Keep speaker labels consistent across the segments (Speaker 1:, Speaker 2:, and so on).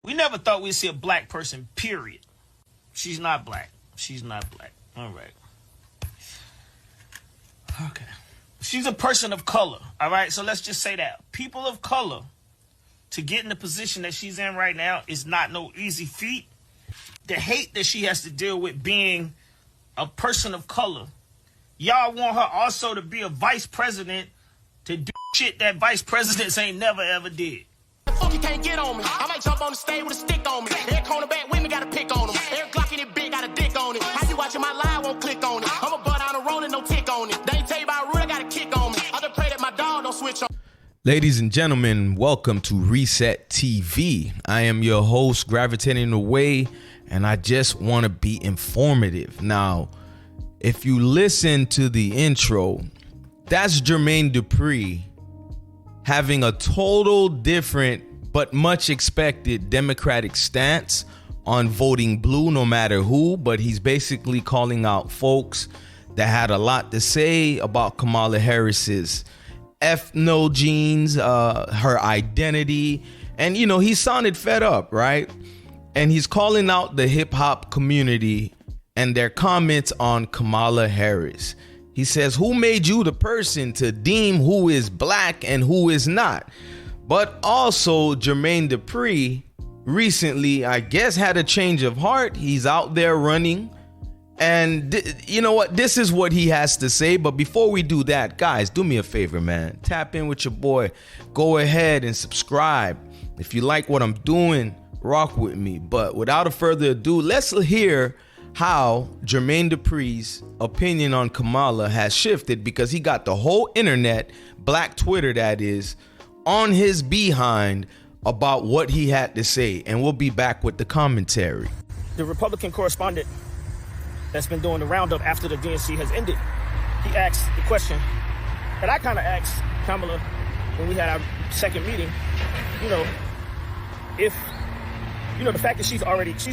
Speaker 1: We never thought we'd see a black person, period. She's not black. She's not black. All right. Okay. She's a person of color. All right. So let's just say that. People of color, to get in the position that she's in right now, is not no easy feat. The hate that she has to deal with being a person of color. Y'all want her also to be a vice president to do shit that vice presidents ain't never ever did.
Speaker 2: Fuck, you can't get on me. I might jump on the stage with a stick on me. Every cornerback women gotta pick on them. Every Glock in it big got a dick on it. How you watching my live, won't click on it. I'm a butt on a rolling, no tick on it. They ain't tell you about Rude, I got a kick on me. I just pray that my dog don't switch on.
Speaker 3: Ladies and gentlemen, welcome to Reset TV. I am your host, Gravitating Away, and I just want to be informative. Now, if you listen to the intro, that's Jermaine Dupri having a total different but much expected Democratic stance on voting blue no matter who, but he's basically calling out folks that had a lot to say about Kamala Harris's ethnogenes, her identity, and he sounded fed up, right? And he's calling out the hip hop community and their comments on Kamala Harris. He says, who made you the person to deem who is black and who is not? But also, Jermaine Dupri recently, I guess, had a change of heart. He's out there running. And you know what? This is what he has to say. But before we do that, guys, do me a favor, man. Tap in with your boy. Go ahead and subscribe. If you like what I'm doing, rock with me. But without a further ado, let's hear how Jermaine Dupri's opinion on Kamala has shifted, because he got the whole internet, black Twitter that is, on his behind about what he had to say. And we'll be back with the commentary.
Speaker 1: The Republican correspondent that's been doing the roundup after the DNC has ended, he asked the question that I kind of asked Kamala when we had our second meeting, if the fact that she's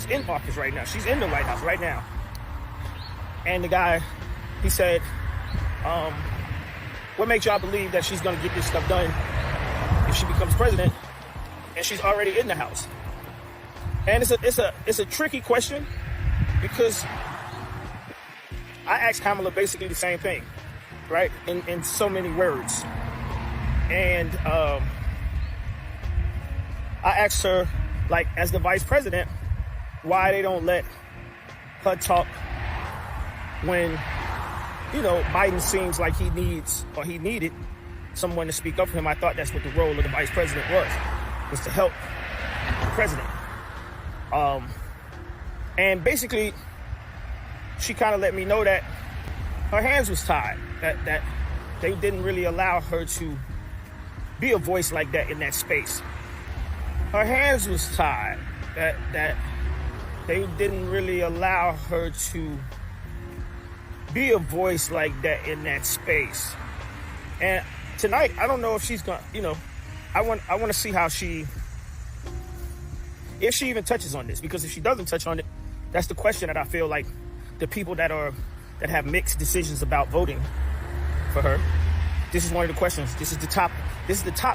Speaker 1: in office right now. She's in the White House right now. And the guy, he said, what makes y'all believe that she's going to get this stuff done if she becomes president and she's already in the House? And it's a tricky question, because I asked Kamala basically the same thing, right? In so many words. And I asked her, like, as the vice president, why they don't let her talk when, Biden seems like he needed someone to speak up for him. I thought that's what the role of the vice president was to help the president. And basically, she kind of let me know that her hands was tied, that they didn't really allow her to be a voice like that in that space. Her hands was tied, that they didn't really allow her to be a voice like that in that space. And tonight, I don't know if she's gonna, I want to see how if she even touches on this, because if she doesn't touch on it, that's the question that I feel like the people that have mixed decisions about voting for her, this is one of the questions. This is the top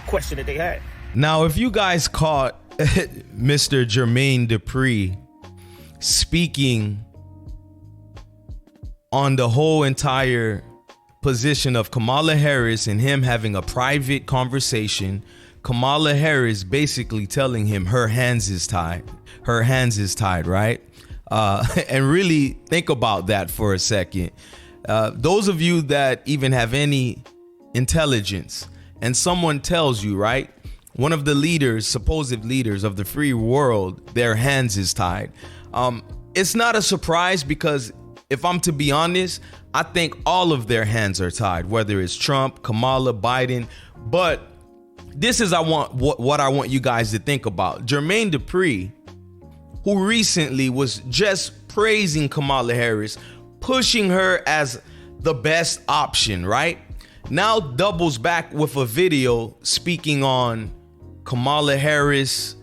Speaker 1: question that they had.
Speaker 3: Now, if you guys caught Mr. Jermaine Dupri speaking on the whole entire position of Kamala Harris and him having a private conversation, Kamala Harris basically telling him her hands is tied. Her hands is tied, right? And really think about that for a second. Those of you that even have any intelligence, and someone tells you, right, one of the leaders, supposed leaders of the free world, their hands is tied. It's not a surprise, because if I'm to be honest, I think all of their hands are tied, whether it's Trump, Kamala, Biden. But this is what I want you guys to think about. Jermaine Dupri, who recently was just praising Kamala Harris, pushing her as the best option, right? Now doubles back with a video speaking on Kamala Harris,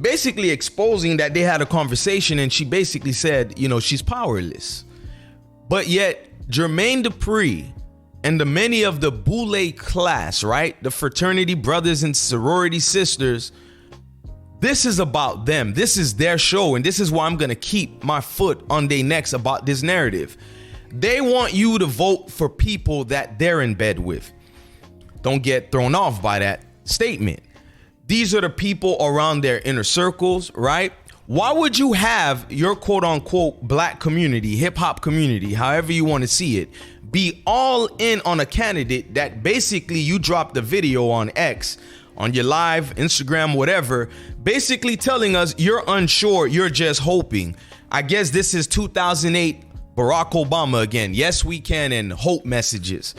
Speaker 3: basically exposing that they had a conversation, and she basically said, she's powerless. But yet Jermaine Dupri and the many of the Boule class, right, the fraternity brothers and sorority sisters, This is about them. This is their show, and this is why I'm going to keep my foot on their necks about this narrative. They want you to vote for people that they're in bed with. Don't get thrown off by that statement. These are the people around their inner circles, right? Why would you have your quote unquote black community, hip hop community, however you want to see it, be all in on a candidate that basically you dropped a video on X, on your live, Instagram, whatever, basically telling us you're unsure, you're just hoping. I guess this is 2008 Barack Obama again. Yes, we can, and hope messages.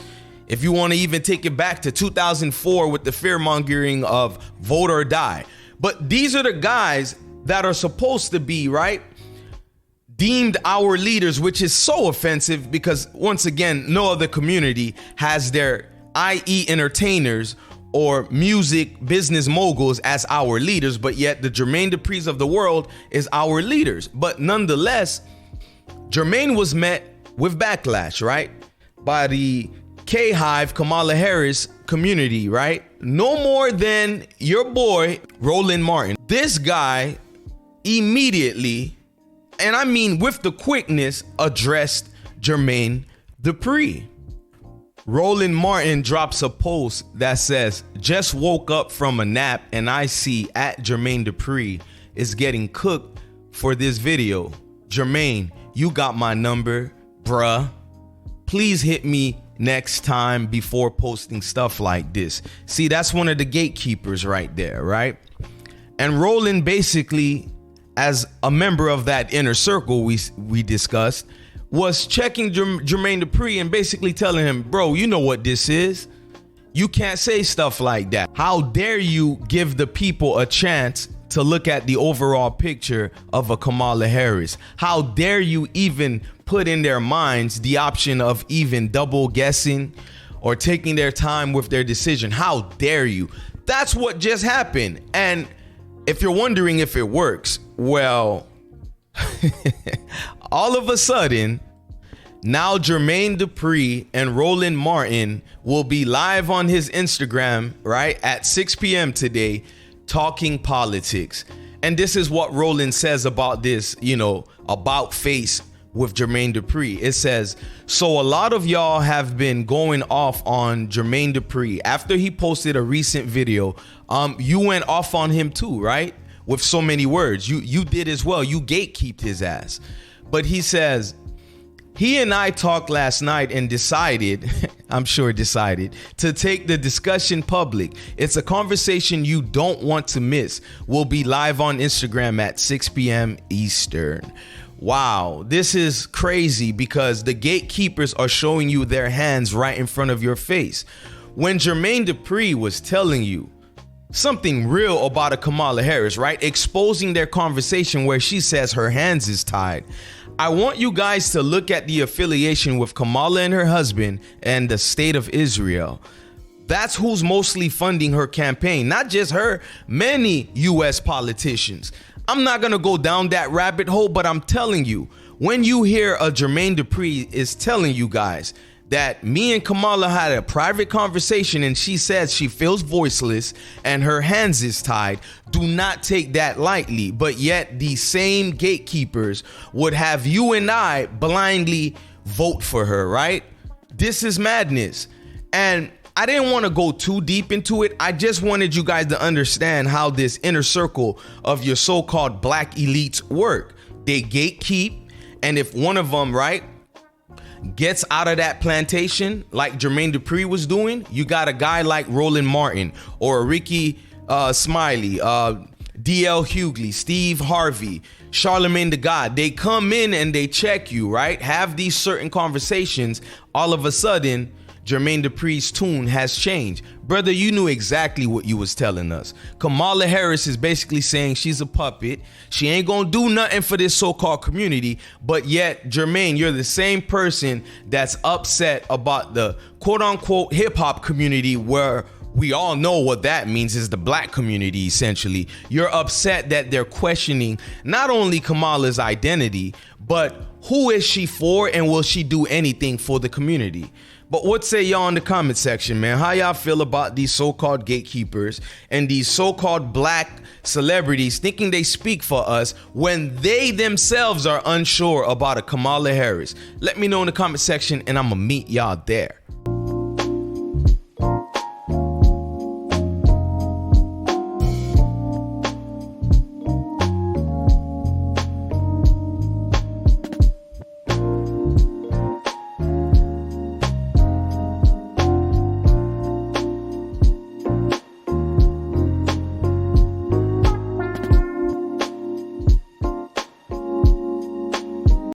Speaker 3: If you want to even take it back to 2004 with the fear mongering of vote or die. But these are the guys that are supposed to be, right, deemed our leaders, which is so offensive because, once again, no other community has their, i.e. entertainers or music business moguls as our leaders, but yet the Jermaine Dupris of the world is our leaders. But nonetheless, Jermaine was met with backlash, right, by the K-Hive Kamala Harris community, right? No more than your boy, Roland Martin. This guy immediately, and I mean with the quickness, addressed Jermaine Dupri. Roland Martin drops a post that says, just woke up from a nap and I see at Jermaine Dupri is getting cooked for this video. Jermaine, you got my number, bruh. Please hit me next time before posting stuff like this. See, that's one of the gatekeepers right there, right? And Roland basically, as a member of that inner circle we discussed, was checking Jermaine Dupri and basically telling him, bro, you know what this is. You can't say stuff like that. How dare you give the people a chance to look at the overall picture of a Kamala Harris? How dare you even put in their minds the option of even double guessing or taking their time with their decision? How dare you? That's what just happened. And if you're wondering if it works, well, all of a sudden, now Jermaine Dupri and Roland Martin will be live on his Instagram, right, at 6 p.m. today, talking politics. And this is what Roland says about this, about face with Jermaine Dupri. It says, so a lot of y'all have been going off on Jermaine Dupri after he posted a recent video. You went off on him too, right? With so many words. You did as well. You gatekeeped his ass. But he says, he and I talked last night and decided, I'm sure decided, to take the discussion public. It's a conversation you don't want to miss. We'll be live on Instagram at 6 p.m. Eastern. Wow, this is crazy because the gatekeepers are showing you their hands right in front of your face. When Jermaine Dupri was telling you something real about a Kamala Harris, right? Exposing their conversation where she says her hands is tied. I want you guys to look at the affiliation with Kamala and her husband and the state of Israel. That's who's mostly funding her campaign. Not just her, many U.S. politicians. I'm not going to go down that rabbit hole, but I'm telling you, when you hear a Jermaine Dupri is telling you guys that me and Kamala had a private conversation and she says she feels voiceless and her hands is tied, do not take that lightly. But yet these same gatekeepers would have you and I blindly vote for her, right? This is madness. And I didn't want to go too deep into it. I just wanted you guys to understand how this inner circle of your so-called black elites work. They gatekeep, and if one of them, right, gets out of that plantation like Jermaine Dupri was doing, you got a guy like Roland Martin or Ricky Smiley, D.L. Hughley, Steve Harvey, Charlemagne the God. They come in and they check you, right? Have these certain conversations. All of a sudden, Jermaine Dupri's tune has changed. Brother, you knew exactly what you was telling us. Kamala Harris is basically saying she's a puppet. She ain't gonna do nothing for this so-called community. But yet, Jermaine, you're the same person that's upset about the quote-unquote hip-hop community, where we all know what that means is the black community, essentially. You're upset that they're questioning not only Kamala's identity, but who is she for and will she do anything for the community? But what say y'all in the comment section, man? How y'all feel about these so-called gatekeepers and these so-called black celebrities thinking they speak for us when they themselves are unsure about a Kamala Harris? Let me know in the comment section and I'm gonna meet y'all there.